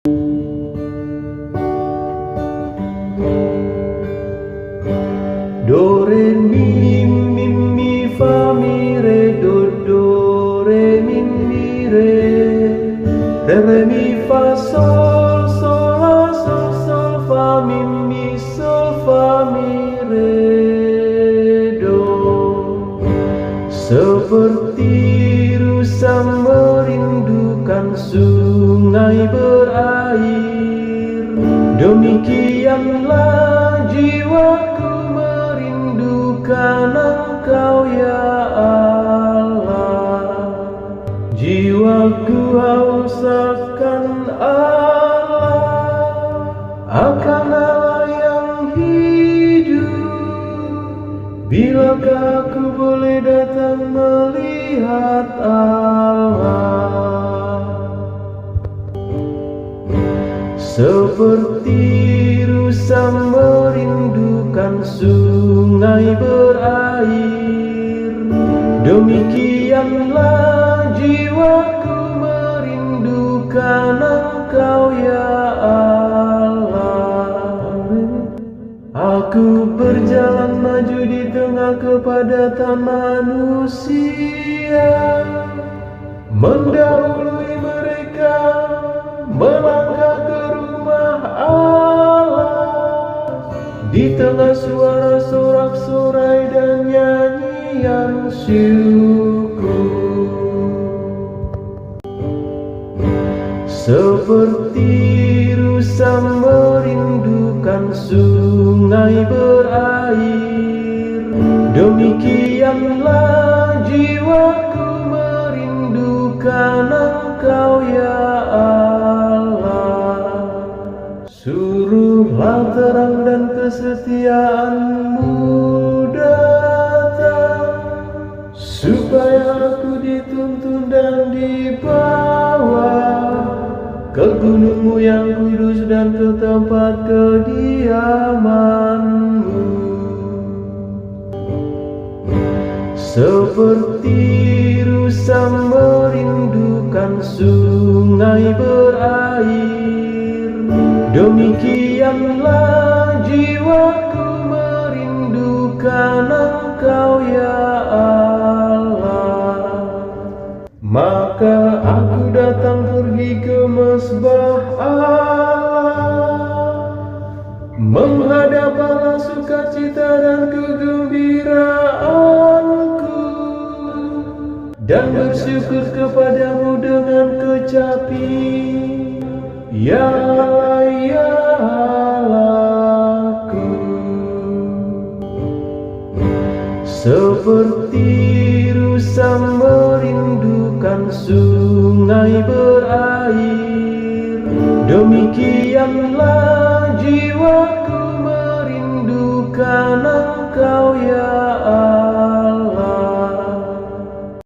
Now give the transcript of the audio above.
Do re mi mi mi fa mi re do do re mi re mi fa sol sol la sol sol fa mi sol fa mi re do. Seperti rusa merindukan sungai berair, demikianlah jiwaku merindukan Engkau ya Allah. Jiwaku haus akan Allah, akan Allah yang hidup. Bilakah aku boleh datang melihat Allah? Seperti rusa merindukan sungai berair, demikianlah jiwaku merindukan Engkau ya Allah. Aku berjalan maju di tengah kepadatan manusia, mendahului mereka melangkah ke rumah Allah. Di tengah suara sorak-sorai dan nyanyian syukur, seperti rusa merindukan sungai berair, demikianlah jiwaku merindukan Engkau ya Allah. Suruhlah terang dan kesetiaan-Mu datang, supaya aku dituntun dan dibawa ke gunung-Mu yang kudus dan ke tempat kediaman-Mu. Seperti rusa merindukan sungai berair, demikianlah jiwaku merindukan Engkau ya Allah. Maka aku datang pergi ke mesbah Allah, menghadap Allah sukacita dan kegembiraanku, dan bersyukur kepadamu dengan kecapi, ya Allah, ya Allahku. Seperti rusa merindukan sungai berair, demikianlah jiwaku merindukan Engkau ya